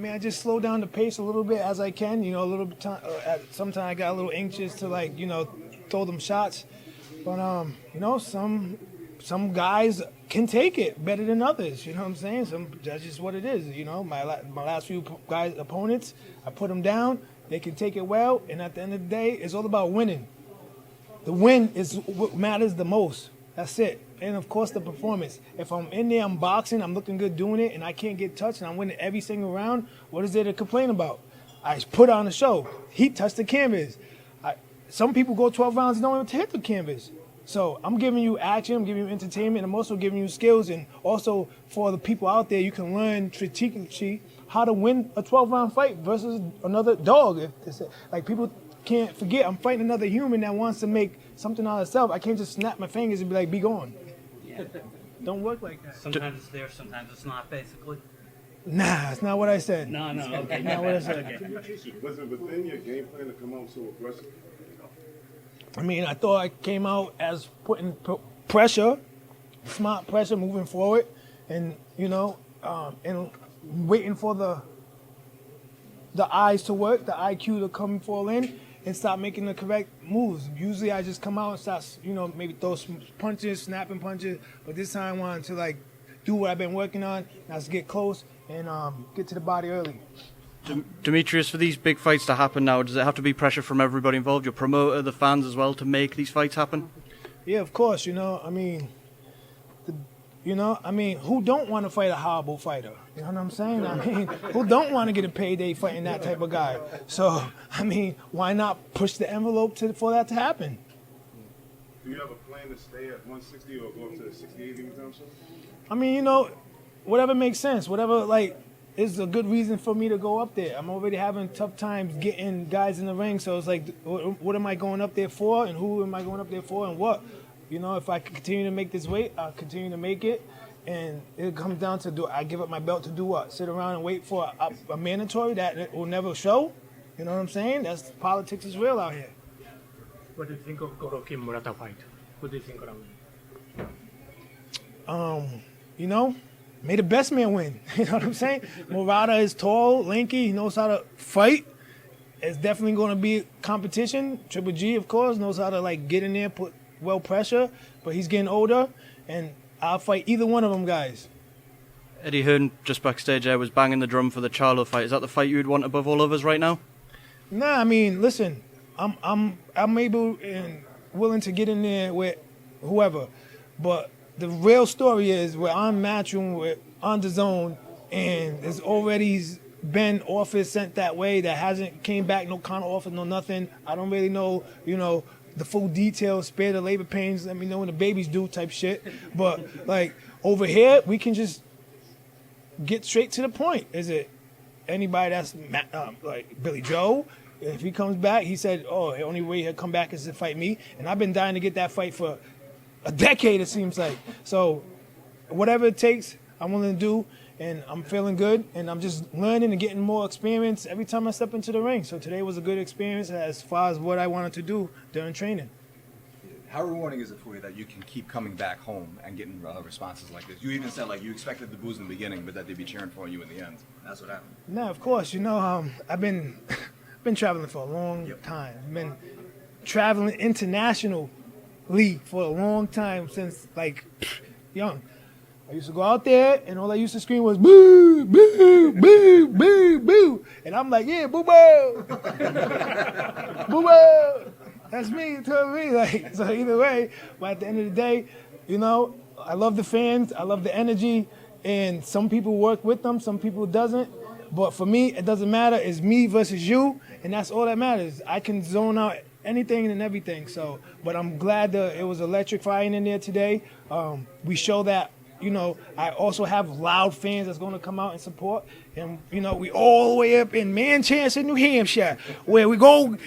I just slow down the pace a little bit as I can. You know, a little bit. Sometimes I got a little anxious to like, you know, throw them shots. But you know, some guys can take it better than others. You know what I'm saying? That's just what it is. You know, my last few opponents, I put them down. They can take it well, and at the end of the day, it's all about winning. The win is what matters the most. That's it. And, of course, the performance. If I'm in there, I'm boxing, I'm looking good doing it, and I can't get touched, and I'm winning every single round, what is there to complain about? I put on a show. He touched the canvas. Some people go 12 rounds and don't even hit the canvas. So I'm giving you action, I'm giving you entertainment, I'm also giving you skills, and also for the people out there, you can learn strategically how to win a 12-round fight versus another dog. Like, people can't forget, I'm fighting another human that wants to make something out of itself. I can't just snap my fingers and be like, be gone. Yeah. Don't work like that. Sometimes it's there, sometimes it's not, basically. Nah, it's not what I said. No, okay. Not what I said. Okay. Was it within your game plan to come out so aggressive? I mean, I thought I came out as putting pressure, smart pressure moving forward, and, you know, and waiting for the eyes to work, the IQ to come fall in, and start making the correct moves. Usually I just come out and start, you know, maybe throw some punches, snapping punches, but this time I wanted to, like, do what I've been working on, and that's get close and get to the body early. Demetrius, for these big fights to happen now, does it have to be pressure from everybody involved, your promoter, the fans as well, to make these fights happen? Yeah, of course. You know, I mean, who don't want to fight a horrible fighter? You know what I'm saying? I mean, who don't want to get a payday fighting that type of guy? So, I mean, why not push the envelope for that to happen? Do you have a plan to stay at 160 or go up to 68 anytime soon? I mean, you know, whatever makes sense, whatever, like, is a good reason for me to go up there. I'm already having tough times getting guys in the ring, so it's like, what am I going up there for, and who am I going up there for, and what? You know, if I continue to make this weight, I'll continue to make it, and it comes down to, I give up my belt to do what? Sit around and wait for a mandatory that will never show? You know what I'm saying? That's politics is real out here. What do you think of Golovkin-Murata fight? Who do you think gonna win? You know, may the best man win. You know what I'm saying? Murata is tall, lanky, he knows how to fight. It's definitely going to be competition. Triple G, of course, knows how to, like, get in there, put well pressure, but he's getting older, and I'll fight either one of them guys. Eddie Hearn, just backstage there, was banging the drum for the Charlo fight. Is that the fight you would want above all others right now? Nah, I mean, listen, I'm able and willing to get in there with whoever, but the real story is we're on Matchroom, we're on the zone, and there's already been offers sent that way that hasn't came back, no counter offer, no nothing. I don't really know, you know, the full details, spare the labor pains, let me know when the babies do type shit. But, like, over here, we can just get straight to the point. Is it anybody that's like Billy Joe? If he comes back, he said, oh, the only way he'll come back is to fight me. And I've been dying to get that fight for a decade, it seems like. So whatever it takes, I'm willing to do, and I'm feeling good, and I'm just learning and getting more experience every time I step into the ring. So today was a good experience as far as what I wanted to do during training. How rewarding is it for you that you can keep coming back home and getting responses like this? You even said, like, you expected the boos in the beginning, but that they'd be cheering for you in the end. That's what happened. No, of course. You know, I've been traveling for a long time. I've been traveling internationally for a long time since, like, young. I used to go out there, and all I used to scream was, boo, boo, boo, boo, boo. And I'm like, yeah, boo, boo. Boo, boo. That's me, to me. Like, so either way, but at the end of the day, you know, I love the fans, I love the energy, and some people work with them, some people doesn't. But for me, it doesn't matter. It's me versus you, and that's all that matters. I can zone out anything and everything. So, but I'm glad that it was electrifying in there today. We show that, you know, I also have loud fans that's going to come out and support. And, you know, we all the way up in Manchester, New Hampshire, where we go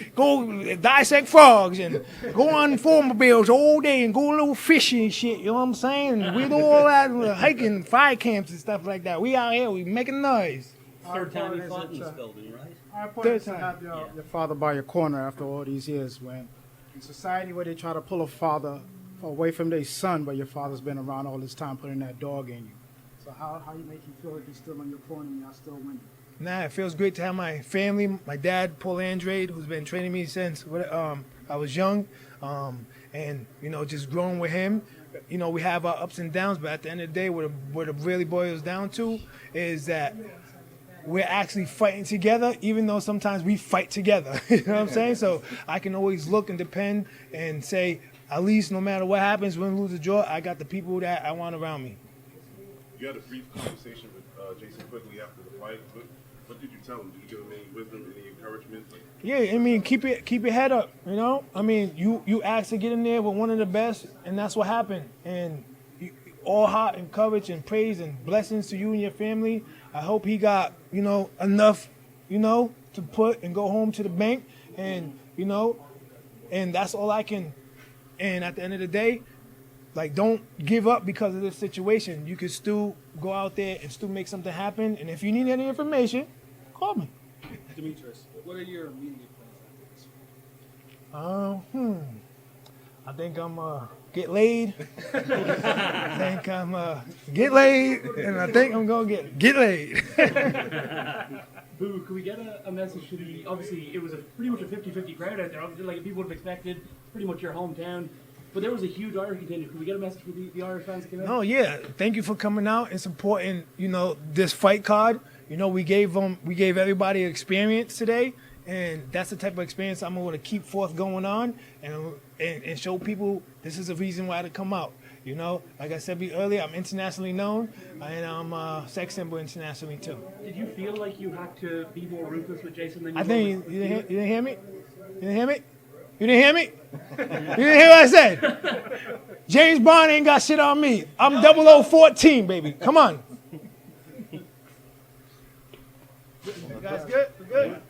dissect frogs and go on automobiles all day and go a little fishing and shit, you know what I'm saying? And we do all that, hiking, fire camps and stuff like that. We out here, we making noise. Third time you fought in this building, right? Our point is to have your father by your corner after all these years, when in society where they try to pull a father away from their son, but your father's been around all this time putting that dog in you. So how you make you feel if he's still on your corner and y'all still winning? It feels great to have my family, my dad, Paul Andrade, who's been training me since I was young, and just growing with him. We have our ups and downs, but at the end of the day, what it really boils down to is that we're actually fighting together, even though sometimes we fight together. You know what I'm saying? So I can always look and depend and say, at least no matter what happens, win, lose, or draw, I got the people that I want around me. You had a brief conversation with Jason Quigley after the fight. What did you tell him? Did you give him any wisdom, any encouragement? Yeah, I mean, keep your head up. I mean, you asked to get in there with one of the best, and that's what happened. And all heart and courage and praise and blessings to you and your family. I hope he got enough, to put and go home to the bank, and and that's all I can. And at the end of the day, don't give up because of this situation. You can still go out there and still make something happen. And if you need any information, call me. Demetrius, what are your immediate plans after this? I think I'm get laid. I think I'm get laid, and I think I'm gonna get laid. Boo, could we get a message to the, obviously it was pretty much a 50-50 crowd out there, obviously like people would have expected, pretty much your hometown, but there was a huge Irish contingent. Could we get a message for the Irish fans that came out? Oh yeah, thank you for coming out and supporting, this fight card. We gave everybody experience today, and that's the type of experience I'm going to keep forth going on and show people this is a reason why to come out. Like I said earlier, I'm internationally known, and I'm a sex symbol internationally too. Did you feel like you had to be more ruthless with Jason than you I were think with you didn't hear me. You didn't hear me. You didn't hear me. You didn't hear what I said. James Bond ain't got shit on me. I'm 0014, baby. Come on. You guys good?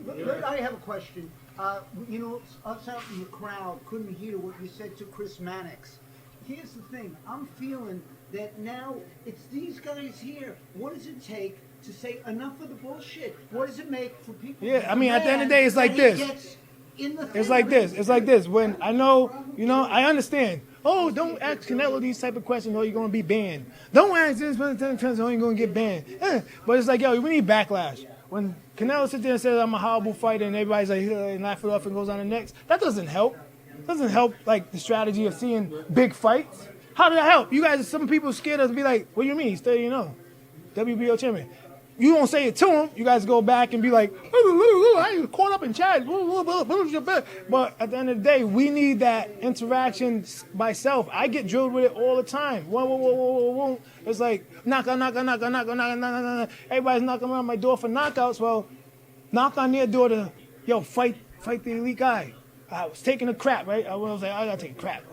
We're good. I have a question. Us out in the crowd couldn't hear what you said to Chris Mannix. Here's the thing. I'm feeling that now it's these guys here. What does it take to say enough of the bullshit? What does it make for people? Yeah, I mean, at the end of the day, it's like this. It's like this. It's like this. When I know, I understand. Oh, don't ask Canelo these type of questions or you're going to be banned. Don't ask this or you're going to get banned. But it's like, yo, we need backlash. When Canelo sits there and says, I'm a horrible fighter, and everybody's like, and laugh it off and goes on the next, that doesn't help. It doesn't help, the strategy of seeing big fights. How did that help? You guys, some people scared us to be like, what do you mean? He's 30-0. WBO champion. You don't say it to him. You guys go back and be like, I was caught up in chat. But at the end of the day, we need that interaction by self. I get drilled with it all the time. Whoa. It's like, knock. Everybody's knocking around my door for knockouts. Well, knock on their door to, fight the elite guy. I was taking a crap, right? I was like, I gotta take a crap.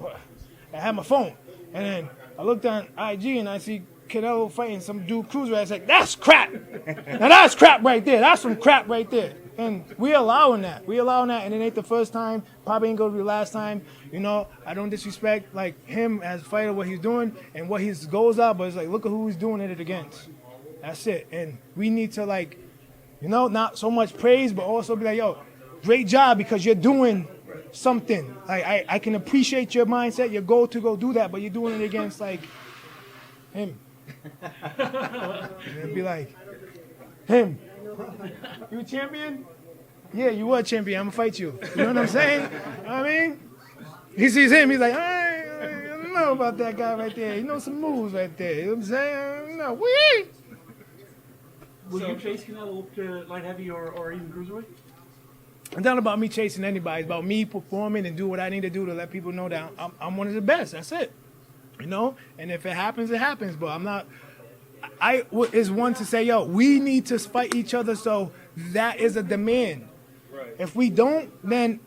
I had my phone. And then I looked on IG and I see Canelo fighting some dude cruiser. I was like, that's crap. Now that's crap right there. That's some crap right there. And we allowing that. And it ain't the first time. Probably ain't gonna be the last time. I don't disrespect him as a fighter, what he's doing and what his goals are, but it's like, look at who he's doing it against. That's it. And we need to not so much praise, but also be like, yo, great job because you're doing something. I can appreciate your mindset, your goal to go do that, but you're doing it against him. And it'd be like, him. You a champion? Yeah, you were a champion. I'm gonna fight you. You know what I'm saying? I mean, he sees him. He's like, I don't know about that guy right there. He knows some moves right there. You know what I'm saying? No, wee. Will you chase Canelo up to light heavy or even cruiserweight? It's not about me chasing anybody. It's about me performing and do what I need to do to let people know that I'm one of the best. That's it. And if it happens, it happens. But I'm not. I is one to say, yo, we need to fight each other. So that is a demand. Right. If we don't, then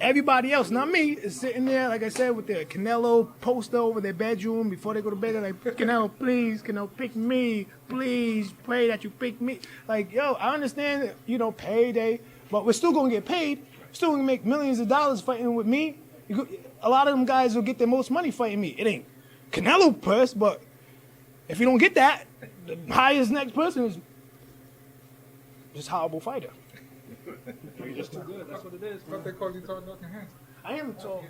everybody else, not me, is sitting there, like I said, with their Canelo poster over their bedroom before they go to bed. They're like, Canelo, please, pick me. Please, pray that you pick me. Like, yo, I understand, payday. But we're still going to get paid. We're still going to make millions of dollars fighting with me. A lot of them guys will get their most money fighting me. It ain't Canelo purse, but if you don't get that, the highest next person is just a horrible fighter. You're just too good. That's what it is. But they call you tall, dark, and handsome. I am tall,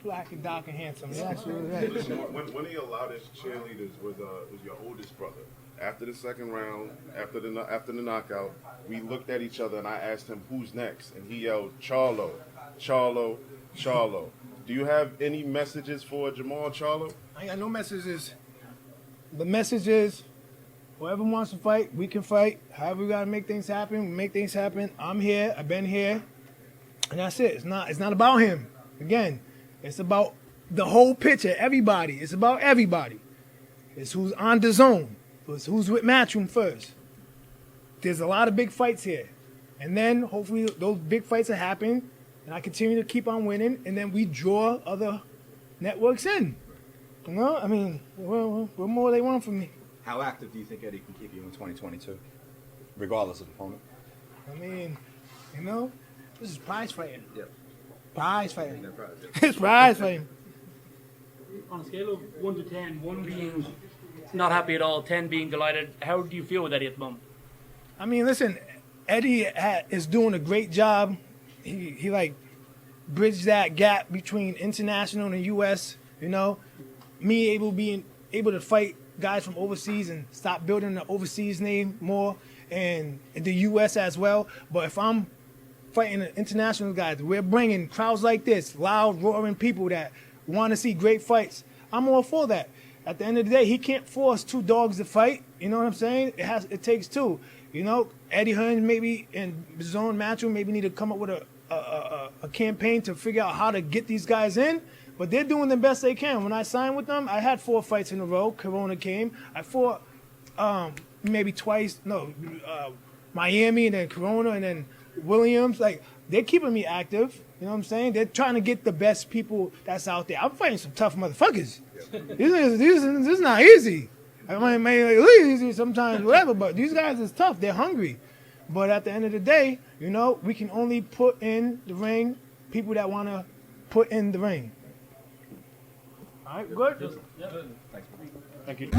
black, and dark, and handsome. Yeah, that's what it is. One of your loudest cheerleaders was your oldest brother, after the second round, after the knockout, we looked at each other and I asked him who's next, and he yelled Charlo, Charlo, Charlo. Do you have any messages for Jamal Charlo? I got no messages. The message is, whoever wants to fight, we can fight. However we gotta make things happen, we make things happen. I'm here. I've been here, and that's it. It's not about him. Again, it's about the whole picture. Everybody. It's about everybody. It's who's on the zone. It's who's with Matchroom first. There's a lot of big fights here, and then hopefully those big fights will happen, and I continue to keep on winning, and then we draw other networks in. You know, I mean, what more they want from me? How active do you think Eddie can keep you in 2022, regardless of opponent? I mean, you know, this is prize fighting. Yep. Prize fighting. No prize, yep. It's prize fighting. On a scale of 1 to 10, 1 being not happy at all, 10 being delighted, how do you feel with Eddie at the moment? I mean, listen, Eddie is doing a great job. He like bridged that gap between international and U.S. You know, me being able to fight guys from overseas and stop building the overseas name more, and the U.S. as well. But if I'm fighting international guys, we're bringing crowds like this, loud, roaring people that want to see great fights. I'm all for that. At the end of the day, he can't force two dogs to fight. You know what I'm saying? It takes two. You know, Eddie Hearn maybe and Zone Matchroom maybe need to come up with a campaign to figure out how to get these guys in. But they're doing the best they can. When I signed with them, I had 4 fights in a row. Corona came. I fought maybe twice. No, Miami and then Corona and then Williams. Like, they're keeping me active. You know what I'm saying? They're trying to get the best people that's out there. I'm fighting some tough motherfuckers. This is not easy. I mean, it may look easy sometimes, whatever, but these guys is tough. They're hungry. But at the end of the day, you know, we can only put in the ring people that want to put in the ring. All right, good? Yeah. Thanks. Thank you.